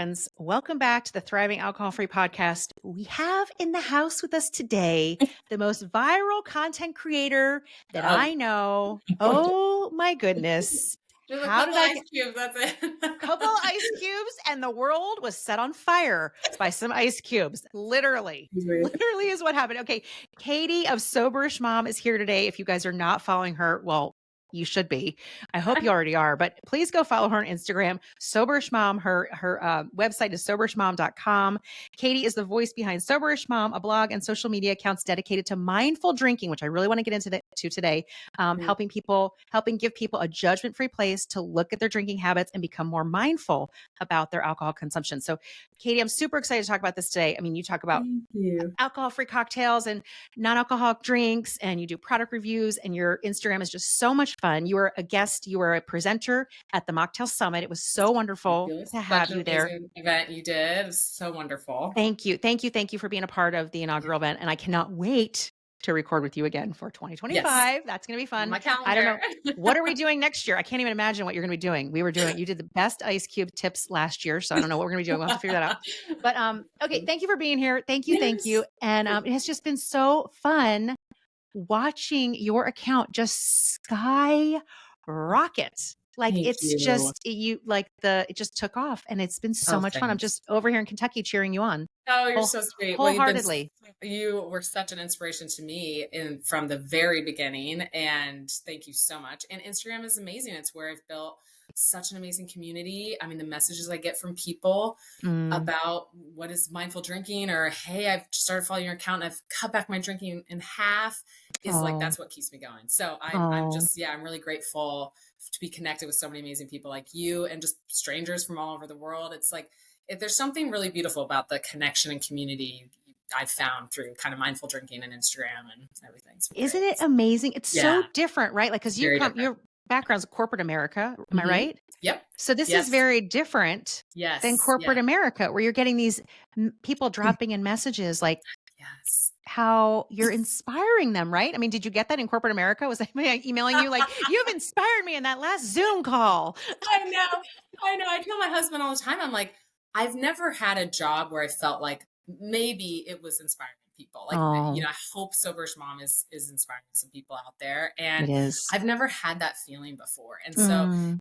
friends. Welcome back to the Thriving Alcohol Free Podcast. We have in the house with us today the most viral content creator that Oh, I know. Oh my goodness. just a How did couple I ice get cubes. That's a couple it. ice cubes and the world was set on fire by some ice cubes? Literally. Excuse me. Literally is what happened. Okay. Katie of Soberish Mom is here today. If you guys are not following her, well, you should be. I hope you already are, but please go follow her on Instagram, Soberish Mom. Her website is soberishmom.com. Katie is the voice behind Soberish Mom, a blog and social media accounts dedicated to mindful drinking, which I really want to get into today, helping give people a judgment-free place to look at their drinking habits and become more mindful about their alcohol consumption. So, Katie, I'm super excited to talk about this today. I mean, you talk about Thank you. alcohol-free cocktails and non-alcoholic drinks, and you do product reviews, and your Instagram is just so much fun. You were a guest, you were a presenter at the Mocktail Summit. It was so wonderful Fabulous. to Such have an you there. amazing event you did. It was so wonderful. Thank you. Thank you. Thank you for being a part of the inaugural event. And I cannot wait to record with you again for Yes, 2025. That's going to be on fun. my I don't calendar. know. What are we doing next year? I can't even imagine what you're going to be doing. You did the best ice cube tips last year. So I don't know what we're going to be doing. We'll have to figure that out. But okay. Thank you for being here. Thank you. Thank you. Yes. And it has just been so fun watching your account just skyrocket. Like Thank it's you. just it just took off and it's been so Oh, much fun. I'm thanks. just over here in Kentucky cheering you on Oh, you're so sweet. Well, wholeheartedly. you were such an inspiration to me from the very beginning, and thank you so much. And Instagram is amazing. It's where I've built such an amazing community. I mean, the messages I get from people Mm. about what is mindful drinking, or hey, I've started following your account and I've cut back my drinking in half, is like Oh, that's what keeps me going. So I'm oh, just, yeah, I'm really grateful to be connected with so many amazing people like you and just strangers from all over the world. It's like if there's something really beautiful about the connection and community I've found through kind of mindful drinking and Instagram and everything. It's been isn't great. it amazing? It's so Yeah, different, right? Like, because very different. your background's corporate America. Am I Hmm. right? Yep. So this is Yes. very different than Yes. corporate Yeah. America, where you're getting these people dropping in messages like, Yes. how you're inspiring them, right? I mean, did you get that in corporate America? Was anybody emailing you like, "You've inspired me in that last Zoom call"? I know. I know. I tell my husband all the time, I'm like, I've never had a job where I felt like maybe it was inspiring people. Like, Oh, I hope Soberish Mom is inspiring some people out there. And it is. I've never had that feeling before. And so Mm.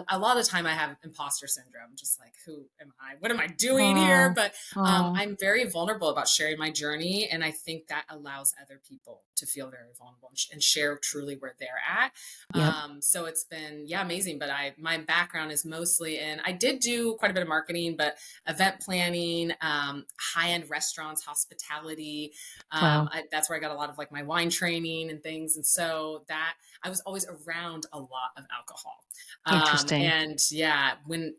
a lot of the time I have imposter syndrome, just like, who am I? What am I doing here? Oh, But oh, I'm very vulnerable about sharing my journey. And I think that allows other people to feel very vulnerable and share truly where they're at. yep. So it's been, yeah, amazing. But my background is mostly in, I did do quite a bit of marketing, but event planning, high-end restaurants, hospitality. Wow. That's where I got a lot of like my wine training and things. And so that I was always around a lot of alcohol. Interesting. And yeah,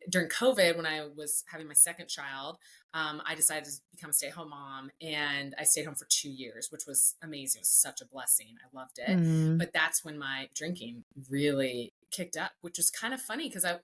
during COVID, when I was having my second child, I decided to become a stay-at-home mom, and I stayed home for 2 years, which was amazing. It was such a blessing. I loved it. Mm. But that's when my drinking really kicked up, which was kind of funny because I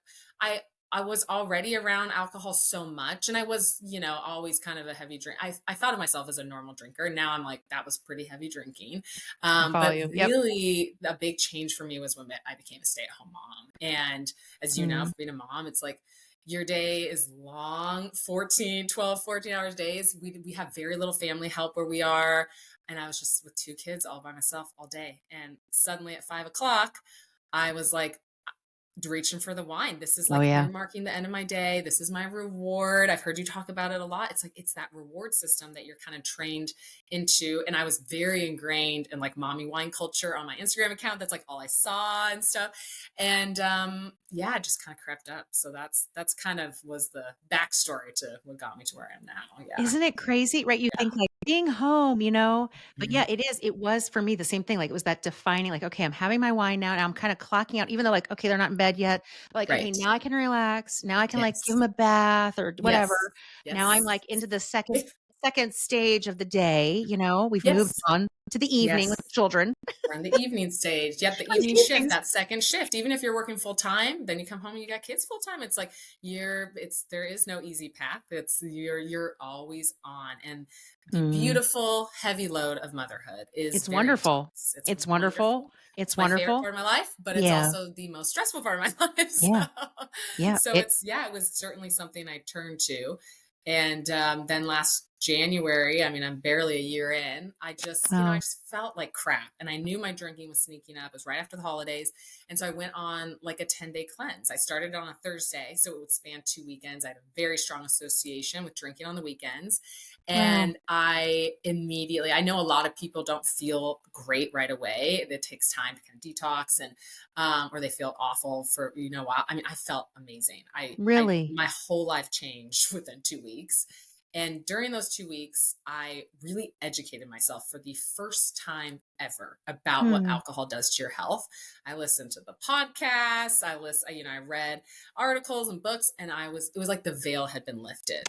I was already around alcohol so much, and I was, always kind of a heavy drink. I thought of myself as a normal drinker. Now I'm like, that was pretty heavy drinking. I follow But you. Yep. really, a big change for me was when I became a stay-at-home mom. And as you know, Mm. for being a mom, it's like your day is long, 14 hours days. We have very little family help where we are. And I was just with two kids all by myself all day. And suddenly at 5 o'clock, I was like, reaching for the wine. This is Oh like yeah. earmarking the end of my day. This is my reward. I've heard you talk about it a lot. It's like it's that reward system that you're kind of trained into. And I was very ingrained in like mommy wine culture on my Instagram account. That's like all I saw and stuff. And yeah, it just kind of crept up. So that's kind of was the backstory to what got me to where I am now. Yeah. Isn't it crazy? Right? You think like being home, but Yeah. yeah, it was for me the same thing. Like it was that defining, like, okay, I'm having my wine now and I'm kind of clocking out, even though like, okay, they're not in bed yet. But like, okay, Right. now I can relax. Now I can like give Yes. them a bath or whatever. Yes. Now I'm Yes. like into the second stage of the day, we've moved Yes. on to the evening with the Yes. children. We're in the evening stage. Yep, the On the evening shift, evenings. that second shift. Even if you're working full time, then you come home and you got kids full time. It's like there is no easy path. You're always on. And the Mm. beautiful heavy load of motherhood is It's very wonderful. intense. It's It's wonderful. wonderful. It's my favorite wonderful. part of my life, but it's Yeah. also the most stressful part of my life. Yeah. Yeah. So It it's, yeah, it was certainly something I turned to. And then last January, I mean, I'm barely a year in. I wow. just felt like crap. And I knew my drinking was sneaking up. It was right after the holidays. And so I went on like a 10-day cleanse. I started on a Thursday, so it would span 2 weekends. I had a very strong association with drinking on the weekends. Wow. And I know a lot of people don't feel great right away. It takes time to kind of detox and, or they feel awful for, a while. I mean, I felt amazing. Really? My whole life changed within 2 weeks. And during those 2 weeks, I really educated myself for the first time ever about what Hmm. alcohol does to your health. I listened to the podcasts. I read articles and books, and it was like the veil had been lifted.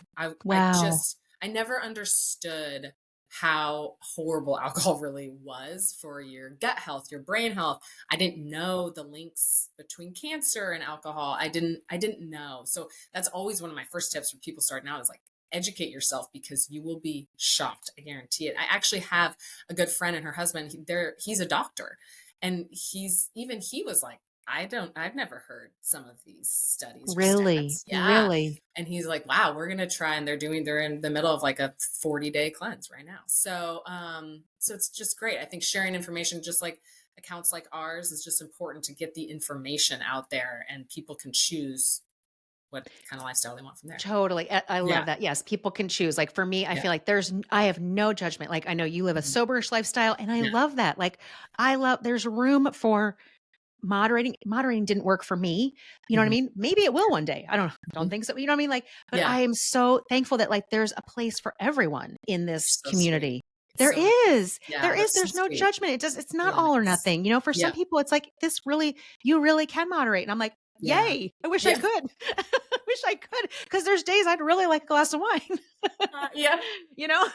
Wow. I never understood how horrible alcohol really was for your gut health, your brain health. I didn't know the links between cancer and alcohol. I didn't know. So that's always one of my first tips for people starting out is like educate yourself because you will be shocked. I guarantee it. I actually have a good friend and her husband. He's a doctor, and he was like, I've never heard some of these studies or Really? stats. Yeah. Really? And he's like, wow, we're going to try. And they're in the middle of like a 40-day cleanse right now. So it's just great. I think sharing information, just like accounts like ours, is just important to get the information out there and people can choose what kind of lifestyle they want from there. Totally. I Yeah. love that. Yes, people can choose. Like for me, I Yeah. feel like I have no judgment. Like I know you live a Mhm. soberish lifestyle and I Yeah. love that. Like there's room for moderating didn't work for me. You know what I Mhm. mean? Maybe it will one day. I don't Mhm. think so. You know what I mean? Like, but Yeah. I am so thankful that like there's a place for everyone in You're this so sweet. community. It's so nice. Yeah, that's so There's no sweet. judgment. It's not Really all or nice. nothing. You know, for some Yeah. people, it's like you really can moderate. And I'm like, Yeah. yay. I wish I Yeah. could. I wish I could. Cause there's days I'd really like a glass of wine. Yeah. you know?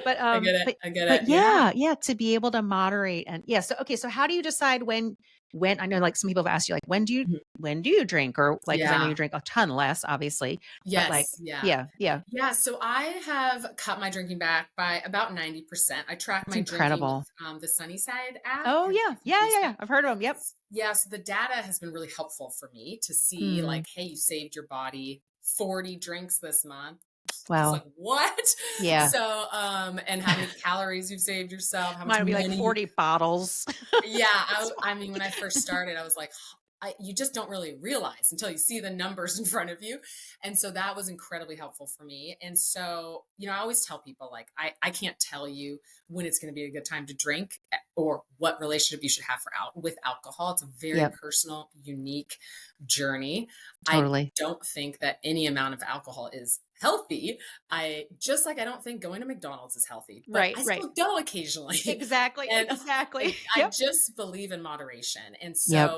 But I get it. I get but it. Yeah. yeah, to be able to moderate and yeah. So okay, so how do you decide when I know like some people have asked you like Mhm. when do you drink or like because I know Yeah. you drink a ton less, obviously. But like Yes. Yeah. yeah, yeah. Yeah, so I have cut my drinking back by about 90%. I track It's my drinking with incredible. the Sunnyside app. Oh Have yeah. if you've Yeah, used yeah, that. yeah. I've heard of them. Yep. Yes, the data has been really helpful for me to see Hmm. like, hey, you saved your body 40 drinks this month. Just Wow. like what? Yeah. And how many calories you've saved yourself, how much Mine would be like money you 40 bottles. yeah, It's I mean, when I first started, I was like, you just don't really realize until you see the numbers in front of you. And so that was incredibly helpful for me. And so, I always tell people like, I can't tell you when it's going to be a good time to drink or what relationship you should have with alcohol. It's a very Yep. personal, unique journey. I Totally. don't think that any amount of alcohol is healthy. I don't think going to McDonald's is healthy, but Right, I right. still go occasionally. Exactly. And Exactly. I Yep. just believe in moderation. Yep.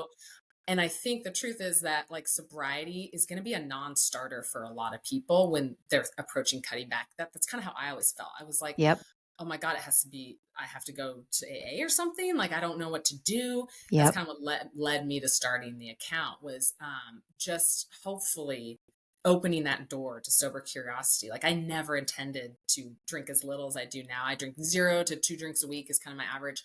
And I think the truth is that like sobriety is going to be a non-starter for a lot of people when they're approaching cutting back. That's kind of how I always felt. I was like, Yep. oh my God, I have to go to AA or something. Like, I don't know what to do. That's Yep. kind of what led me to starting the account was just hopefully opening that door to sober curiosity. Like, I never intended to drink as little as I do now. I drink 0 to 2 drinks a week is kind of my average.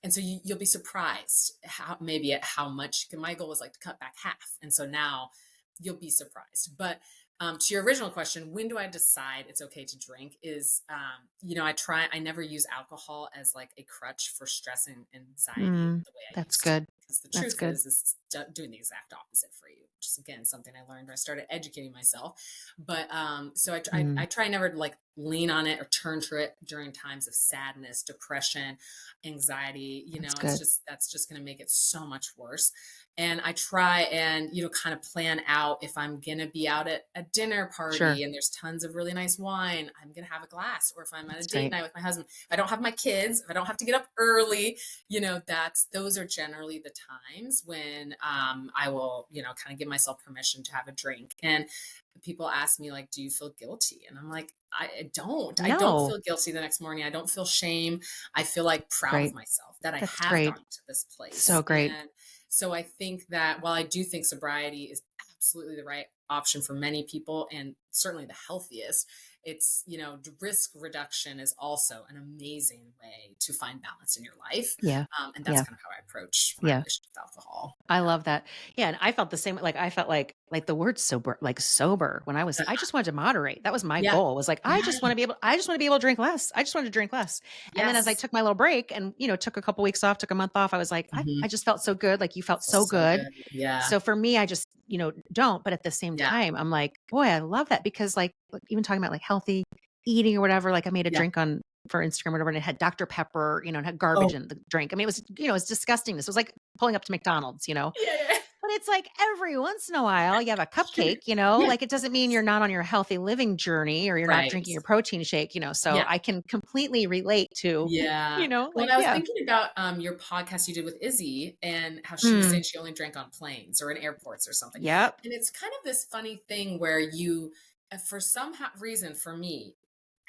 And so you'll be surprised at how much my goal was like to cut back half. And so now you'll be surprised. But to your original question, when do I decide it's okay to drink? I never use alcohol as like a crutch for stress and anxiety Mm, the way I that's used to. good. Because the That's truth good. is, doing the exact opposite for you, which is again something I learned when I started educating myself. But Mm, I try never to like lean on it or turn to it during times of sadness, depression, anxiety. that's It's good. just that's just going to make it so much worse. And I try and kind of plan out if I'm gonna be out at a dinner Sure. party and there's tons of really nice wine, I'm gonna have a glass. Or if I'm at a That's date great. night with my husband, if I don't have my kids, if I don't have to get up early, that's those are generally the times when I will kind of give myself permission to have a drink. And people ask me like, do you feel guilty? And I'm like, I don't No. feel guilty the next morning. I don't feel shame. I feel like That's proud of great. myself that I That's have great. gotten to this So place. great. And so I think that while I do think sobriety is absolutely the right option for many people and certainly the healthiest, it's, risk reduction is also an amazing way to find balance in your life. Yeah. And that's Yeah. kind of how I approach my Yeah. relationship with alcohol. I love that. Yeah, and I felt the same way, like, I felt like the word sober, like, sober when I Uh-huh. just wanted to moderate. That was my Yeah. goal, was like, Yeah. I just wanna be able to drink less. I just wanted to drink less. And then as I Yes. took my little break and, took a couple weeks off, took a month off, I was like, I Mhm. just felt so good, like, you felt so So good. good. Yeah. So for me, I just, don't, but at the same Yeah. time, I'm like, boy, I love that because like, even talking about like healthy eating or whatever, like I made a Yeah. drink on for Instagram or whatever, and it had Dr. Pepper, and had garbage Oh, in the drink. I mean, it was, it's disgusting. This was like pulling up to McDonald's. yeah, yeah. But it's like every once in a while you have a cupcake, Yeah. like it doesn't mean you're not on your healthy living journey or you're not Right. drinking your protein shake. So Yeah. I can completely relate to, Yeah. Well, like, I was yeah. thinking about your podcast you did with Izzy and how she was Mm, saying she only drank on planes or in airports or something. yep. And it's kind of this funny thing where you, for some reason, for me,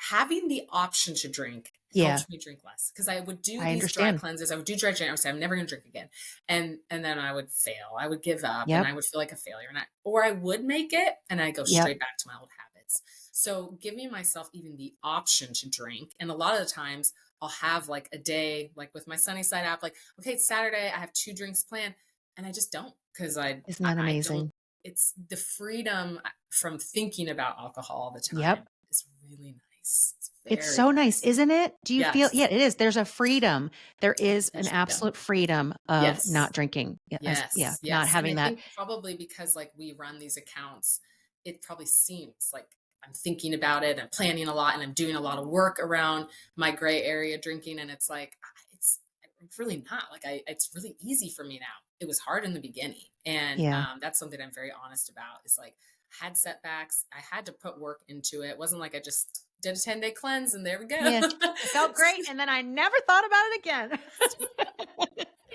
having the option to drink Yeah. helped me drink less because I would do I these dry understand. cleanses. I would do dry January. I would say I'm never going to drink again, and then I would fail. I would give up, and Yep. I would feel like a failure, or I would make it, and I go Yep. straight back to my old habits. So giving myself even the option to drink, and a lot of the times I'll have like a day, like with my Sunny Side app, like, okay, it's Saturday, I have 2 drinks planned, and I just don't because Isn't that I don't. amazing? It's the freedom from thinking about alcohol all the Yep. time is really nice. It's It's very so nice, nice. isn't it? Do you feel, Yes, yeah, it is. There's a freedom. There is an huge freedom. absolute freedom of not Yes. drinking. Yeah, yeah, Yes, not yes, and I having that. think probably because, like, we run these accounts, it probably seems like I'm thinking about it, I'm planning a lot, and I'm doing a lot of work around my gray area drinking, and it's like, it's really not, like, it's really easy for me now. It was hard in the beginning, and, Yeah. that's something I'm very honest about, is, like, had setbacks, I had to put work into it. It wasn't like I just did a 10-day cleanse and there we go. Yeah. It felt great, and then I never thought about it again.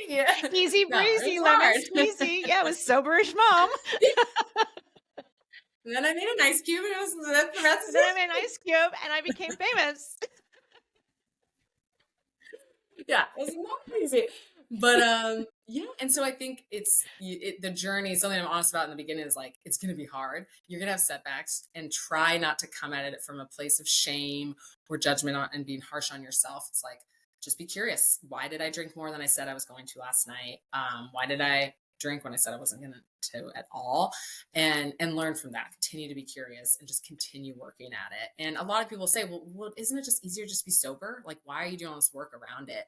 Yeah. Easy No, it breezy, was lemon hard. squeezy. Yeah, it was Soberish Mom. And then I made an ice cube and that's the rest And of then I made an ice cube and I became famous. it. Yeah, it's not easy. But yeah, and so I think the journey, something I'm honest about in the beginning is like it's going to be hard. You're going to have setbacks and try not to come at it from a place of shame or judgment and being harsh on yourself. It's like just be curious. Why did I drink more than I said I was going to last night? Why did I drink when I said I wasn't going to at all? And learn from that. Continue to be curious and just continue working at it. And a lot of people say, well, isn't it just easier to just be sober? Like, why are you doing all this work around it?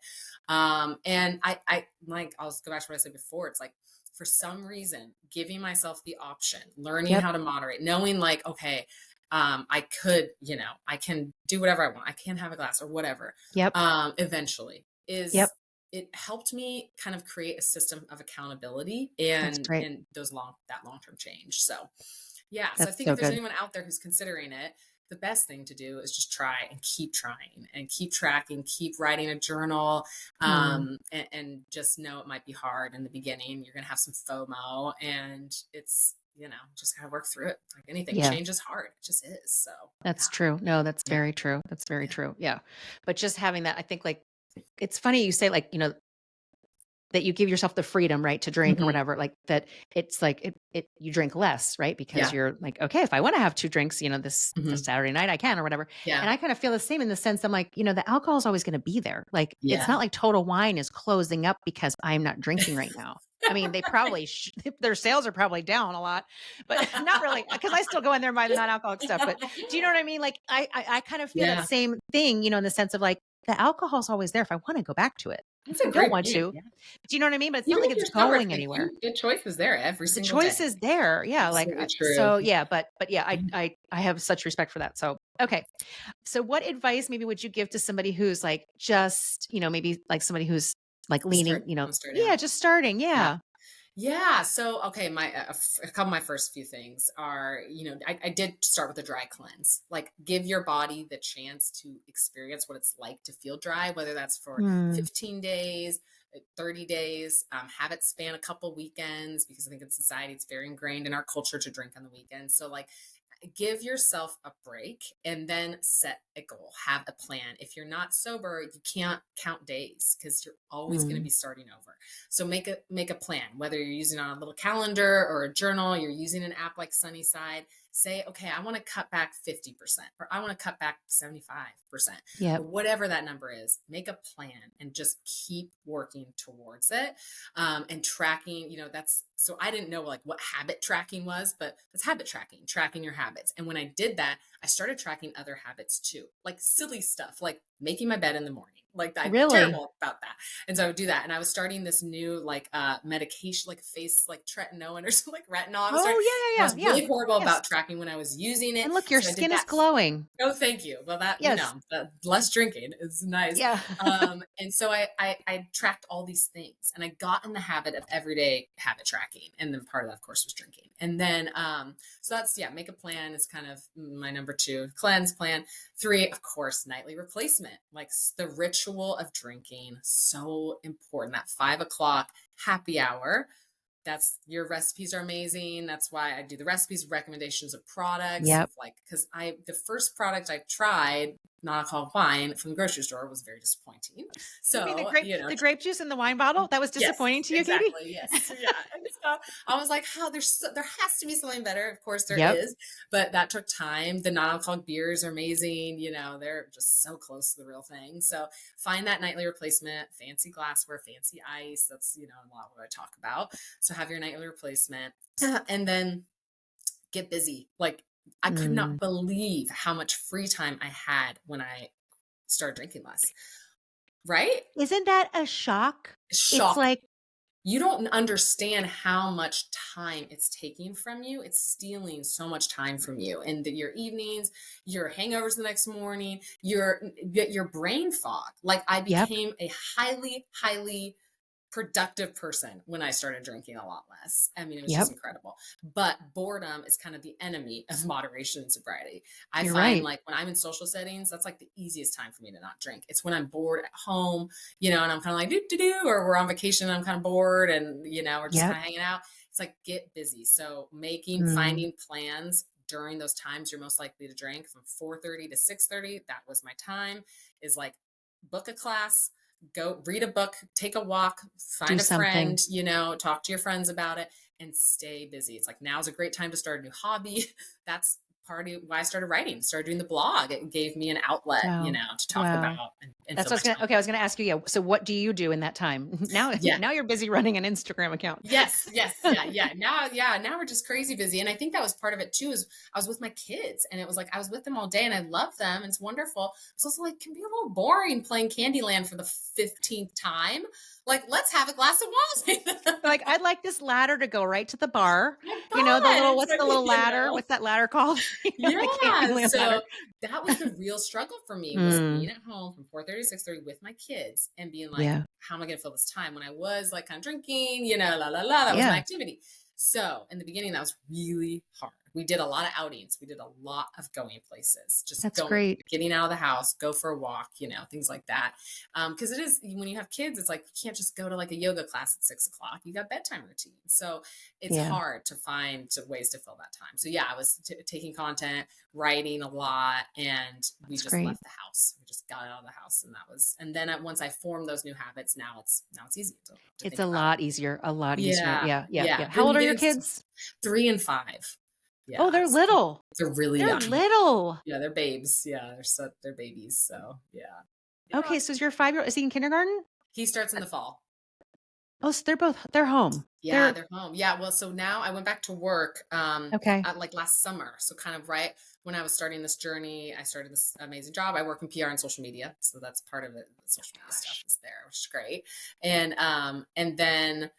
And I like, I'll go back to what I said before. It's like, for some reason, giving myself the option, learning Yep. how to moderate, knowing like, okay, I could, I can do whatever I want. I can have a glass or whatever. Yep. Eventually Yep. is it helped me kind of create a system of accountability That's and great. that long-term change. So yeah. So I That's think so if there's good. anyone out there who's considering it, the best thing to do is just try and keep trying and keep tracking, keep writing a journal, Mm, and just know it might be hard in the beginning. You're going to have some FOMO and it's, just got to work through it. Like anything, yeah, change is hard. It just is. So that's true. No, that's yeah. very true. That's very Yeah. true. Yeah. But just having that, I think like it's funny you say like, that you give yourself the freedom, right, to drink or Mhm. whatever, like that it's like you drink less, right? Because Yeah. you're like, okay, if I want to have 2 drinks, this Mhm. Saturday night I can or whatever. And Yeah. I kind of feel the same in the sense I'm like, the alcohol is always going to be there. Like it's Yeah. not like Total Wine is closing up because I'm not drinking right now. I mean, they probably their sales are probably down a lot, but not really because I still go in there and buy the non-alcoholic stuff. But do you know what I mean? Like I kind of feel that Yeah. same thing, in the sense of like the alcohol's always there if I want to go back to it. If That's a I don't great want point. to, Yeah. do you know what I mean? But it's not Even like if it's you're sober, it's going like anywhere. the choice is there every The single choice day. is there. Yeah, like Absolutely true. so yeah, but yeah, Yeah. I have such respect for that. So, okay. So what advice maybe would you give to somebody who's like just, maybe like somebody who's like Just leaning, start yeah, out. just starting. Yeah. Yeah. Yeah. So, okay, a couple of my first few things are, I did start with a dry cleanse. Like, give your body the chance to experience what it's like to feel dry, whether that's for Mm, 15 days, 30 days, have it span a couple weekends, because I think in society it's very ingrained in our culture to drink on the weekends. So, like, give yourself a break and then set a goal, have a plan. If you're not sober, you can't count days because you're always going to mm, be starting over. So make a plan, whether you're using it on a little calendar or a journal, you're using an app like Sunnyside, say, okay, I want to cut back 50% or I want to cut back 75% or Yep. whatever that number is. Make a plan and just keep working towards it. And tracking, that's so I didn't know like what habit tracking was, but that's habit tracking, tracking your habits. And when I did that, I started tracking other habits too, like silly stuff, like making my bed in the morning. Like I'm Really? terrible about that. And so I would do that. And I was starting this new like medication, like face like tretinoin or something like retinol. I was starting, Oh, and I yeah, was yeah, yeah. really horrible Yes. about tracking when I was using it. And look, your So I did skin is that. glowing. Oh, thank you. Well, that, Yes. less drinking is nice. Yeah. And so I tracked all these things and I got in the habit of everyday habit tracking. And then part of that, of course, was drinking. And then, so that's, yeah, make a plan is kind of my number two. Cleanse plan. Three, of course, nightly replacement, like the ritual of drinking. So important. That 5 o'clock happy hour, that's your recipes are amazing. That's why I do the recipes, recommendations of products of Yep. like, because the first product I tried, non-alcoholic wine from the grocery store, was very disappointing. You mean So, the grape juice in the wine bottle? That was yes, disappointing to you, Katie? exactly. Yes. Yeah. And so I was like, how there has to be something better. Of course there Yep. is, but that took time. The non-alcoholic beers are amazing. They're just so close to the real thing. So find that nightly replacement, fancy glassware, fancy ice. That's, a lot of what I talk about. So have your nightly replacement and then get busy. Like I could Mm. not believe how much free time I had when I started drinking less. Right? Isn't that a shock? It's Shock. like, You don't understand how much time it's taking from you. It's stealing so much time from you and your evenings, your hangovers the next morning, your brain fog. Like I yep, became a highly, highly productive person when I started drinking a lot less. I mean, it was yep. just incredible. But boredom is kind of the enemy of moderation and sobriety. I You're find right. like when I'm in social settings, that's like the easiest time for me to not drink. It's when I'm bored at home, and I'm kind of like do do do, or we're on vacation and I'm kind of bored and we're just kind Yep. of hanging out. It's like get busy. So Mm. finding plans during those times you're most likely to drink from 4:30 to 6:30. That was my time. Is like book a class, go read a book, take a walk, Do find a friend, something. talk to your friends about it and stay busy. It's like now's a great time to start a new hobby. That's part of why I started writing, started doing the blog. It gave me an outlet, Wow. to talk Wow. about and That's fill what I my was gonna time. okay, I was gonna ask you, yeah, so what do you do in that time? Now Yeah. now you're busy running an Instagram account. Yes, yes, yeah. Now we're just crazy busy. And I think that was part of it too, is I was with my kids and it was like I was with them all day and I love them. It's wonderful. It's also like can be a little boring playing Candyland for the 15th time. Like, let's have a glass of wine. Like, "I'd like this ladder to go right to the bar." My The God, little it's what's like, the little ladder? What's that ladder called? The yeah. Candyland ladder. So that was the real struggle for me was being Mm. at home from 4:30 to 6:30 with my kids and being like, Yeah. how am I going to fill this time when I was like kind of drinking, la, la, la, that was my Yeah. activity. So in the beginning, that was really hard. We did a lot of outings. We did a lot of going places, just That's going, great. getting out of the house, go for a walk, things like that. Cause it is when you have kids, it's like, you can't just go to like a yoga class at 6 o'clock. You got bedtime routine. So it's Yeah. hard to find ways to fill that time. So yeah, I was taking content, writing a lot, and we That's just great. left the house. We just got out of the house, and that was. And then once I formed those new habits, now it's easy to It's think a about it. lot easier, a lot easier. Yeah, Yeah, yeah, yeah. yeah. But How in old the are your beginning, kids? 3 and 5. Oh, Yeah, they're little. they're really They're young. little. Yeah, they're babes. Yeah, they're babies. So yeah, yeah. Okay, so is your 5-year-old is he in kindergarten? He starts in the fall. Oh, so they're home. Yeah, They're they're home. Yeah, well, so now I went back to work okay. like last summer. So kind of right when I was starting this journey, I started this amazing job. I work in PR and social media, so that's part of it. The social media stuff Gosh. is there, which is great. And then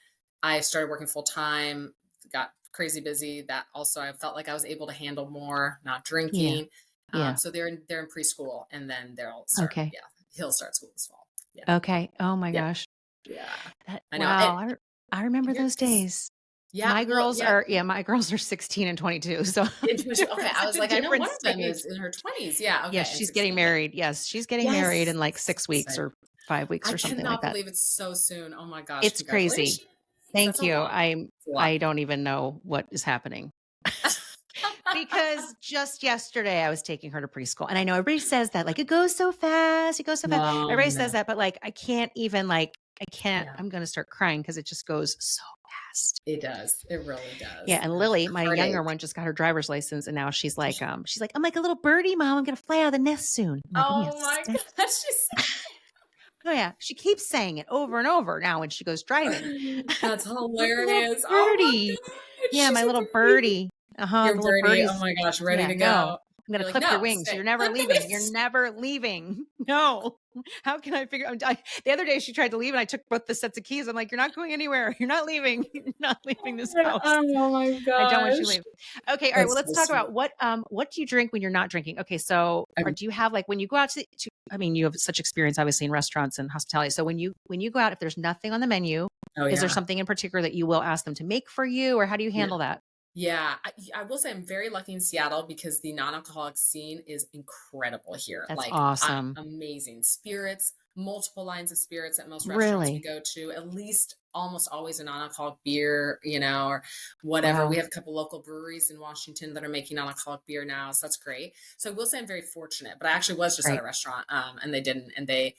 I started working full time, got crazy busy. That also I felt like I was able to handle more, not Yeah. drinking. Yeah. So they're in preschool, and then they'll start. Okay. Yeah, he'll start school this fall. Yeah, Okay. Oh my yeah, gosh. yeah. That I know. And wow, I remember those yours, days. yeah. Well, yeah. My girls are 16 and 22, so Intuition. Okay, I such was a like, I know different one of them stage. is in her 20s. Yeah, Yes, okay, and she's getting 16. Yeah. married. Yes, she's getting married Yes. in like 6 weeks Exciting. or 5 weeks I or something like cannot that. believe it's so soon. Oh my gosh, It's crazy. congratulations. That's Thank a you. lot. It's a lot. I don't even know what is happening. Because just yesterday I was taking her to preschool and I know everybody says that like it goes so fast, it goes so fast. No, Everybody says no. that, but like I can't even like I can't. Yeah, I'm going to start crying because it just goes so fast. it does. It really Yeah, does. and Ugh, Lily, my younger heartache. one, just got her driver's license, and now she's like, "I'm like a little birdie, mom. I'm gonna fly out of the nest soon." I'm like, "Oh Oh yes." my gosh, she's Oh yeah, she keeps saying it over and over now when she goes driving. that's My little hilarious. Oh my birdie. god, Yeah, she's my a little birdie. birdie. Your The little birdie. Oh birdie's, my gosh, ready yeah, to no. go. I'm gonna You're like, clip your no, wings. stay. You're never leaving. You're never leaving. No. How can I figure the other day she tried to leave and I took both the sets of keys. I'm like, you're not going anywhere. You're not leaving. You're not leaving this house. Oh my I don't want you to gosh. leave. Okay, all right. Well, That's let's so talk sweet. about what do you drink when you're not drinking? Okay, so or Okay. do you have like when you go out to I mean, you have such experience obviously in restaurants and hospitality. So when you go out, if there's nothing on the menu, Oh is there yeah. something in particular that you will ask them to make for you, or how do you Yeah. handle that? Yeah, I will say I'm very lucky in Seattle because the non-alcoholic scene is incredible here. That's Like, awesome. amazing spirits, multiple lines of spirits at most restaurants we Really? go to. At least almost always a non-alcoholic beer, or whatever. We Wow. have a couple local breweries in Washington that are making non-alcoholic beer now, so that's great. So I will say I'm very fortunate. But I actually was just at a Right. restaurant, and they didn't, and they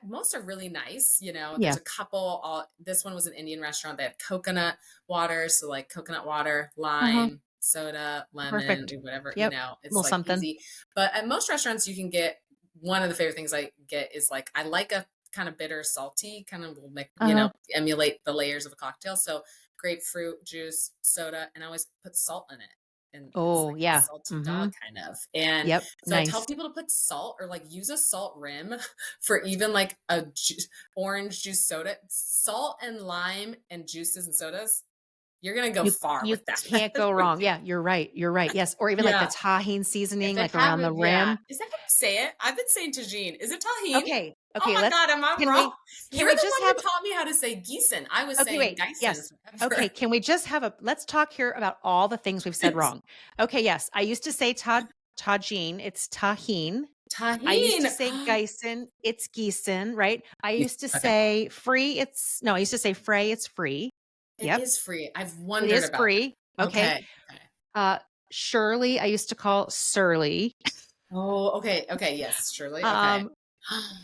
most are really nice. There's Yeah. a couple. This one was an Indian restaurant. They had coconut water, so like coconut water, Uh-huh. lime, soda, lemon, Perfect. whatever. Yep. It's Little like something. easy. But at most restaurants, you can get one of the favorite things I get is like I like a kind of bitter, salty, kind of will make Uh-huh. emulate the layers of a cocktail. So grapefruit juice, soda, and I always put salt in it. And it's Oh, like a yeah. salty dog Mhm. kind of. And Yep. so I tell Nice. people to put salt or like use a salt rim for even like a orange juice soda. Salt and lime and juices and sodas, you're gonna go far You with that. can't go wrong. Yeah, you're right. You're right. Yes, or even like the Yeah. tahine If seasoning they like around the haven't, yeah. rim. Is that how you say it? I've been saying tagine. Is it tahine? Okay. Oh Okay, my let's God, am I can wrong? we can You're we the just one who have taught me how to say Gießen. I was okay, saying wait. Geisen Yes. Okay, forever. can we just have a let's talk here about all the things we've said wrong. Okay, yes. I used to say tagine, it's tahine. I used Tahine. to say Geisen, it's Gießen, right? I used to Okay. say free, it's no, I used to say fray, it's free. It Yep. is free. I've It wondered is about free. that. Okay. Okay. Okay. Uh Shirley, I used to call surly. Oh, okay. Okay. Yes, surely. Okay. Um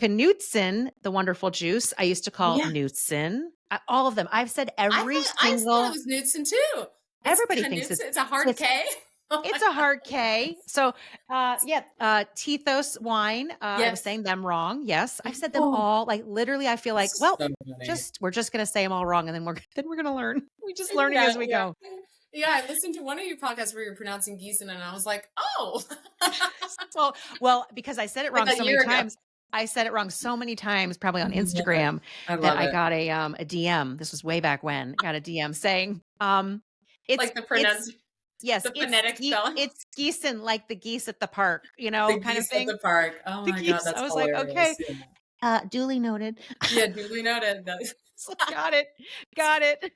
Knudsen, the wonderful juice, I used to Oh call yeah. Knudsen. All of them. I've said every I thought it single was Knudsen too. It's everybody thinks Knudsen. It's a hard it's K. Oh it's my a God. hard K. So, yeah, Tethos wine, I was Yes. saying them wrong. Yes, I've said them Oh, all. Like literally, I feel like, well, so funny. we're just gonna say them all wrong, and then we're gonna learn. We just Figure it learning out. as we Yeah. go. Yeah. I listened to one of your podcasts where you're pronouncing Gießen, and I was like, oh, Because I said it like wrong a so many year ago. times. I said it wrong so many times, probably I on love it. Instagram, I that love I it. got a DM. This was way back when. Got a DM saying, Like the it's the phonetic spelling. it's Gießen like the geese at the park, The kind of geese at thing. the park. Oh The my God, geese. I that's was like, okay, hilarious. Yeah. duly noted. Yeah, duly noted. So got it, got it.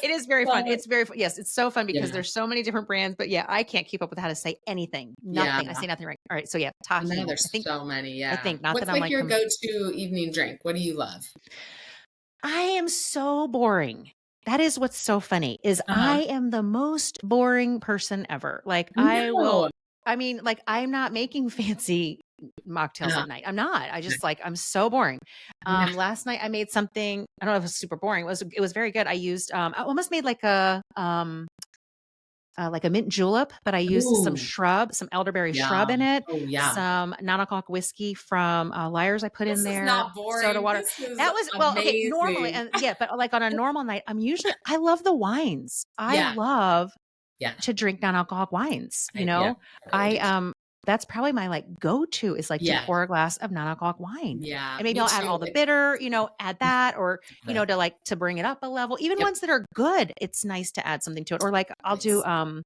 It is very Love fun. it. It's very fun. Yes, it's so fun because Yeah. there's so many different brands. But yeah, I can't keep up with how to say anything. Yeah. Nothing. I say nothing right. All right. So yeah, I know tahine. there's so many. I Yeah. think not that What's I'm like like your go-to evening drink? What do you love? I am so boring. That is what's so funny is Uh-huh. I am the most boring person ever. Like No. I mean, like I'm not making fancy mocktails Uh-huh. at night. I'm not. I just like I'm so boring. Yeah. Last night I made something, I don't know if it was super boring. It was very good. I used I almost made like a mint julep, but I used Ooh. some elderberry shrub in Yum. it, Oh, yeah. some non-alcoholic whiskey from Liars I put in This is there, not soda boring. water. This is That was well, okay, normally, amazing. and yeah, but like on a normal night, I love the wines. I Yeah. love Yeah. to drink non-alcoholic wines, Yeah. I really I do too. that's probably my like go-to is like to Yeah. pour a glass of non-alcoholic wine. Yeah. And maybe Me I'll add too. all the bitter, add that or, Love it. to like to bring it up a level. Even Yep. ones that are good, it's nice to add something to it. Or like I'll do Nice.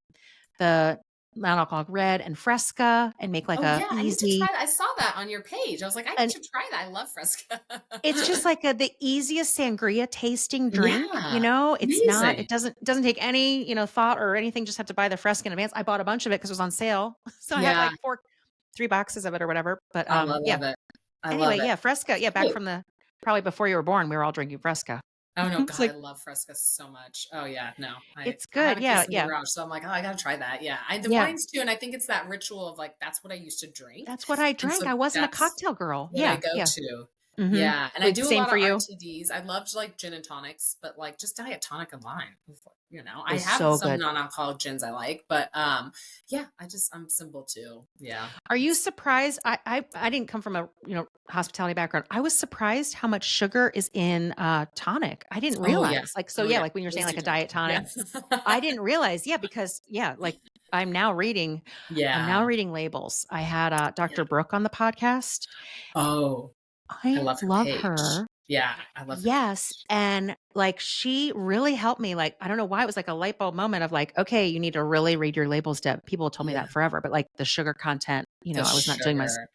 the non-alcoholic red and Fresca and make like Oh, a yeah, I need to try easy that. I saw that on your page. I was like, "I need and to try that." I love Fresca. it's just like the easiest sangria tasting drink, Yeah, it's not, amazing. it doesn't take any, thought or anything. Just have to buy the Fresca in advance. I bought a bunch of it because it was on sale. So I had Yeah, like 3 boxes of it or whatever. But I yeah. love it. I Anyway, love it. yeah, Fresca. Yeah, back Cute. from probably before you were born, we were all drinking Fresca. Oh, no, It's God, I like, love Fresca so much. Oh, yeah, no, it's I have good. a Yeah, case in the yeah, garage, so I'm like, "Oh, I gotta try that." Yeah, the yeah. wines too, and I think it's that ritual of, like, that's what I used to drink, That's what I and drank. so I wasn't a that's cocktail girl. what I Yeah, go yeah. to. Mhm. Yeah, and I Wait, do a same lot for of you? RTDs. I loved, like, gin and tonics, but, like, just diet tonic and lime, I Is have so some good. non-alcoholic gins I like, but, yeah, I'm simple too. Yeah, Are you it's surprised? I didn't come from a, hospitality background. I was surprised how much sugar is in, tonic. I didn't Oh, yeah. realize. Like, so Oh, yeah, yeah. like when you're saying Please like do a drink diet it. Yeah. tonic, I didn't realize. Yeah, because yeah, like I'm now reading I'm now Yeah. reading labels. I had, Yeah. Dr. Brooke on the podcast. Oh, I I love her love page. her. Yeah, I love her Yes, page. and, like, she really helped me, like, I don't know why it was like a light bulb moment of like, "Okay, you need to really read your labels, Deb." People told me Yeah, that forever, but, like, the sugar content, the I was not doing my sugar.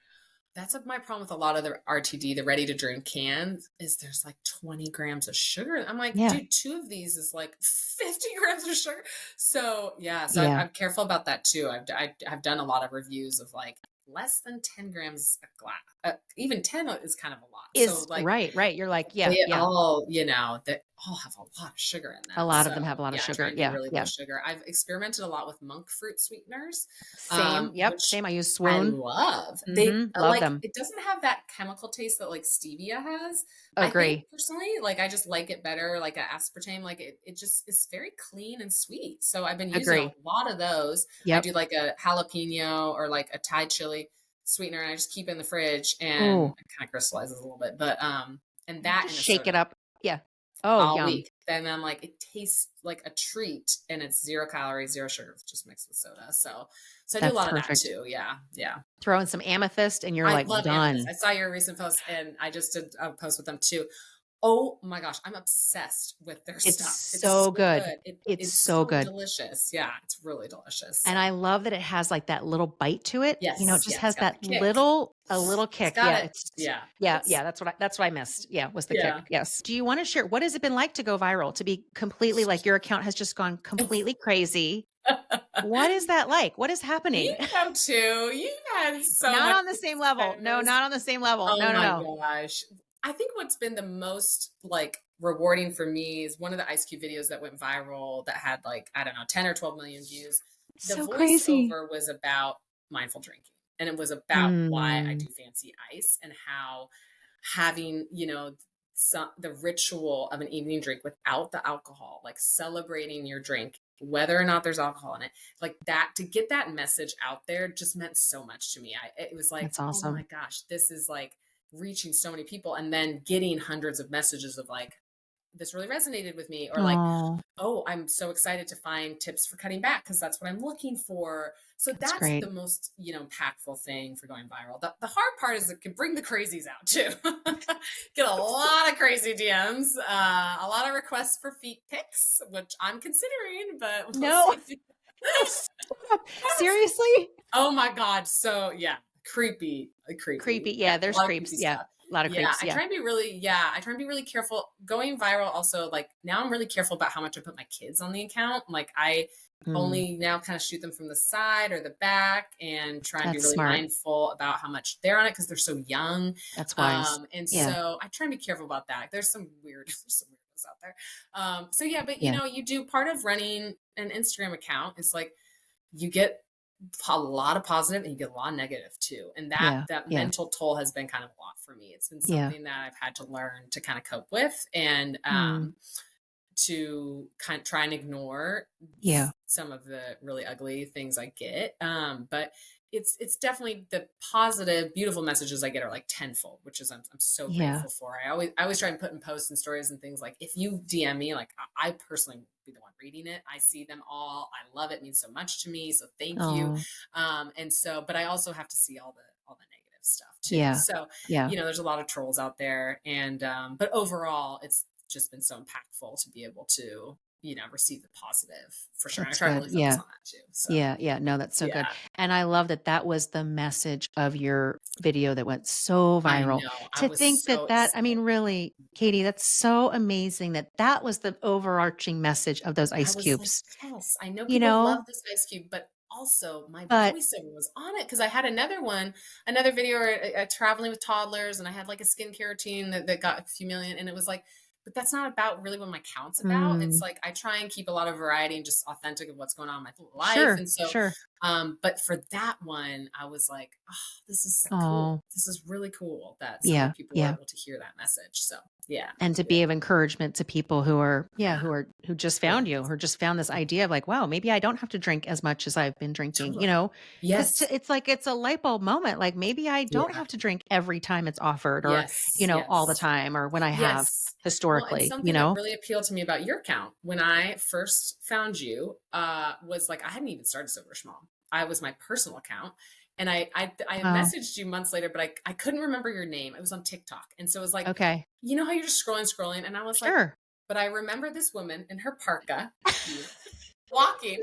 That's my problem with a lot of the RTD, the ready to drink cans, is there's like 20 grams of sugar. I'm like, yeah, dude, two of these is like 50 grams of sugar. So yeah, so yeah. I'm careful about that too. I've done a lot of reviews of like less than 10 grams a glass. Even 10 is kind of a lot. So Is like right, right, you're like, yeah, they yeah. all, they all have a lot of sugar in A them. lot of them have So a lot of yeah, I try sugar. and do Yeah, really low yeah. sugar. I've experimented a lot with monk fruit sweeteners, Same, yep, which same, I use I Swoon. love. They Mhm, love like them. it doesn't have that chemical taste that like stevia has. I think Agree, personally, like I just like it better, like a aspartame. Like it just is very clean and sweet. So I've been using a agree. lot of those. I Yep. do like a jalapeno or like a Thai chili sweetener, and I just keep it in the fridge and Ooh, it kind of crystallizes a little bit. But and that just in a shake it soda up. Yeah. Oh, all yum. week. Then I'm like, it tastes like a treat and it's 0 calories, zero sugar, just mixed with soda. So I do a That's lot of that perfect. too. Yeah. Yeah. Throw in some amethyst and you're, I like, love amethyst. done. I saw your recent post and I just did a post with them too. Oh my gosh, I'm obsessed with their It's stuff. It's so so good. good. It's It's so so good. delicious. Yeah, it's really delicious. And So I love that it has, like, that little bite to it, it yes, just yeah, it's has got that the kick. a little It's kick. got Yeah, it. it's Yeah. yeah, It's yeah, that's what I missed. Yeah, was the kick, yeah. yes. Do you wanna share what has it been like to go viral? To be completely like, your account has just gone completely crazy. What is that like? What is You happening? have too. You've had so Not much on the same level. No, success. not on the same level. Oh No, no, my no. gosh. I think what's been the most like rewarding for me is one of the Ice Cube videos that went viral that had like, I don't know, 10 or 12 million views. The So crazy. voiceover was about mindful drinking and it was about why I Mm, do fancy ice and how having, the ritual of an evening drink without the alcohol, like celebrating your drink, whether or not there's alcohol in it, like that, to get that message out there just meant so much to me. It was like, that's oh my awesome. gosh, this is like reaching so many people and then getting hundreds of messages of like, this really resonated with me, or like, Oh, oh, I'm so excited to find tips for cutting back because that's what I'm looking for. So that's that's great. the most, impactful thing for going viral. The hard part is it can bring the crazies out too. Get a lot of crazy DMs, a lot of requests for feet pics, which I'm considering, but we'll No. see. Stop. Seriously? Oh my God. So yeah, Creepy. creepy. Yeah, Yeah, a there's lot of creepy creeps. Yeah, stuff. a lot of Yeah, creeps. Yeah. I try and be really careful. Going viral also, like now I'm really careful about how much I put my kids on the account. Like I Mm, only now kind of shoot them from the side or the back and try and be that's really smart. mindful about how much they're on it because they're so young. That's wise. And Yeah, so I try and be careful about that. There's some weirdos out there. So yeah, but yeah, you do part of running an Instagram account is like you get a lot of positive and you get a lot of negative too. And that yeah, that yeah, mental toll has been kind of a lot for me. It's been yeah. something that I've had to learn to kind of cope with and Mm, to kind of try and ignore yeah, some of the really ugly things I get. But it's definitely the positive, beautiful messages I get are like tenfold, which is I'm so yeah. grateful for. I always try and put in posts and stories and things like if you DM me, like I personally will be the one reading it. I see them all. I love it. It means so much to me. So thank you. Oh, And so, but I also have to see all the negative stuff too. yeah, So, yeah. there's a lot of trolls out there. And but overall it's just been so impactful to be able to receive the positive for sure. And I That's try to good. really focus Yeah, on that too. So yeah, yeah. No, that's so good. yeah, And I love that that was the message of your video that went so I viral. know. I To was think so that I excited. mean, really, Katie, that's so amazing that that was the overarching message of those I ice was like, cubes, yes, I know you people love know? this ice cube, but also my But voiceover was on it because I had another video traveling with toddlers, and I had like a skincare routine that got a few million, and it was like, but that's not about really what my account's about. It's mm, like I try and keep a lot of variety and just authentic of what's going on in my life, sure, and so sure. But for that one, I was like, oh, this is cool. Oh, This is really cool that so many yeah, people were yeah. able to hear that message. So yeah, And to yeah, be of encouragement to people who are, yeah, yeah, who just found you, yes, who just found this idea of like, wow, maybe I don't have to drink as much as I've been drinking, totally. because Yes, it's like it's a light bulb moment. Like maybe I don't yeah, have to drink every time it's offered, or yes, all the yes. time, or when I have Yes. Well, and historically. something that really appealed to me about your account when I first found you was like I hadn't even started Soberish Mom. I was my personal account, and I Oh, messaged you months later, but I couldn't remember your name. It was on TikTok, and so it was like, okay, you know how you're just scrolling, and I was like, sure. but I remember this woman in her parka, you walking,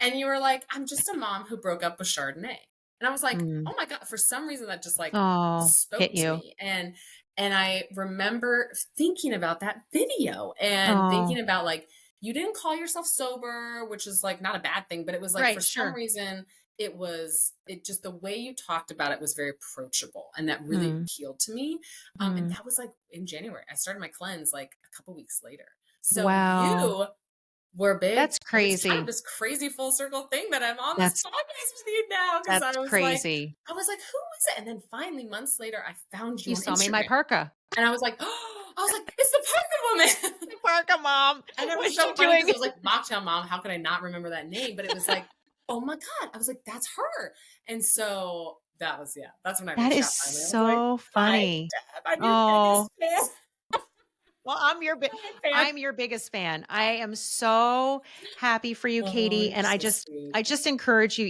and you were like, I'm just a mom who broke up with Chardonnay, and I was like, Mm. oh my god, for some reason that just like Oh, hit spoke to you. me, and I remember thinking about that video and Oh, thinking about like, you didn't call yourself sober, which is like not a bad thing, but it was like for right, some sure. reason, it just the way you talked about it was very approachable. And that really Mm, appealed to me. And mm. that was like in January. I started my cleanse like a couple weeks later. So Wow, you were big, that's and it's kind of crazy. this crazy full circle thing that I'm on this That's podcast with you now because that's crazy. I was like, who is it? And then finally, months later, I found you You on saw me in my Instagram. parka. And I was like, oh, I was like, it's the Parker woman. Parka mom. And it was What's she so funny because doing? it was like Mocktail Mom. How could I not remember that name? But it was like, oh my God. I was like, that's her. And so that was, yeah, that's when I That reached is out finally. I was like, so hi, funny. Dad. I'm your Oh, biggest fan. well, Fan. I'm your biggest fan. I am so happy for you, Oh, Katie, you're and so sweet. I just encourage you,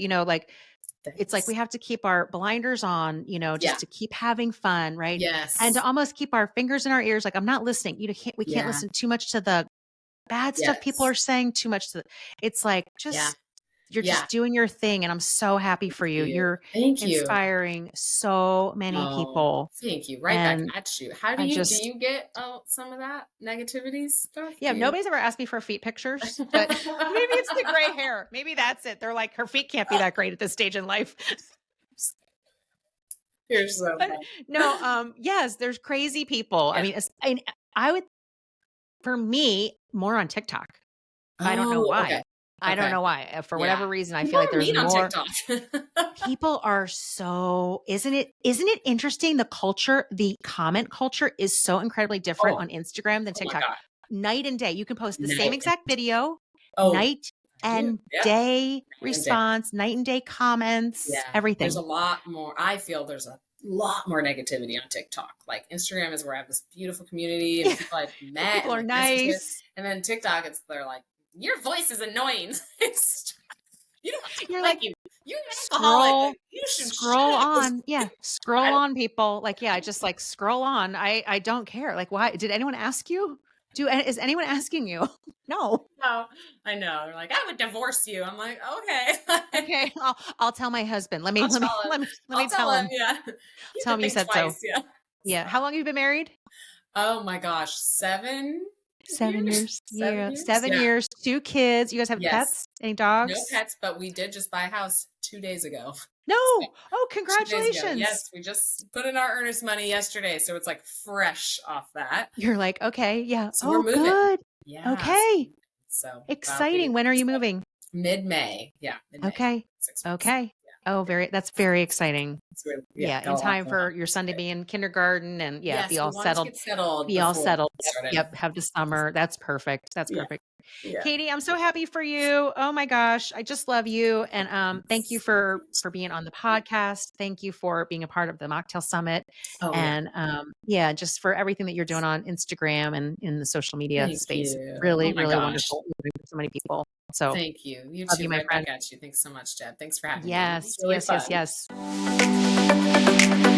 it's like we Thanks. have to keep our blinders on, Yeah. just to keep having fun, right? And to Yes. almost keep our fingers in our ears, like I'm not listening. We can't Yeah. listen too much to the bad stuff people Yes. are saying, too much to it's like Yeah. just you're Yeah. just doing your thing, and I'm so happy Thank for you. you. You're Thank you. inspiring so many Oh, people, thank you. Right back and at you. How I do just you get some of that negativity stuff? yeah, Do you? nobody's ever asked me for feet pictures, but maybe it's the gray hair. Maybe that's it. They're like, her feet can't be that great at this stage in life. You're so But no, yes, there's crazy people. I yeah. mean, I would, for me, more on TikTok. I don't know Oh, why. okay. I don't Okay. know why. For Yeah. whatever reason, I People feel like are there's mean on more TikTok. people are so, isn't it interesting? The comment culture is so incredibly different Oh, on Instagram than oh my TikTok. God. Night and day. You can post the same Night. exact video, Oh, night I do. and Yeah. day Night and day. response, night and day comments, Yeah. There's a everything. lot more. I feel there's a lot more negativity on TikTok. Like Instagram is where I have this beautiful community and Yeah. people I've met People and are like messaged with. nice. And then TikTok, they're like, your voice is annoying. You don't talk You're like like, you. You're an alcoholic. scroll Like, you should shut scroll up. on. Yeah, scroll I, on, people. Like, yeah, just like scroll on. I don't care. Like, why did anyone ask you? Is anyone asking you? No. know. I know. They're like, I would divorce you. I'm like, okay. Okay, I'll tell my husband. I'll tell him. Let me I'll tell tell him. him. Yeah. You Tell have to him you think said so. twice. Yeah. So, Yeah. How long have you been married? oh my gosh, 7 years. 7 years? seven Yeah, years? 7 Yeah. years, 2 kids. You guys have Yes. pets? Any No dogs? pets, but we did just buy a house 2 days ago. So, No. Oh, 2 days ago. congratulations. Yes, we just put in our earnest money yesterday, so it's like fresh off that. You're like, okay, yeah. So we're Oh, moving. good. Yeah. Okay. So that'll be Exciting. When are you moving? mid-May. Yeah, mid-May. Okay. 6 weeks. Okay. Oh, Yeah. that's very exciting. So yeah, Yeah, got in a lot time going on. for your son to be in kindergarten and yeah, Yes, we wanted to get settled be all before settled. we Yep, started. yep, have the summer. That's perfect. That's Yeah, perfect. yeah. Katie, I'm so happy for you. Oh my gosh, I just love you, and thank you for being on the podcast. Thank you for being a part of the Mocktail Summit, Oh yeah. and yeah, just for everything that you're doing on Instagram and in the social media Thank space. you. Oh Really, my really gosh. wonderful with so many people. So Thank you. You love too. you, my Right friend. back at you. Thanks so much, Deb. Thanks for having me. This Yes, was really yes, fun. yes, yes.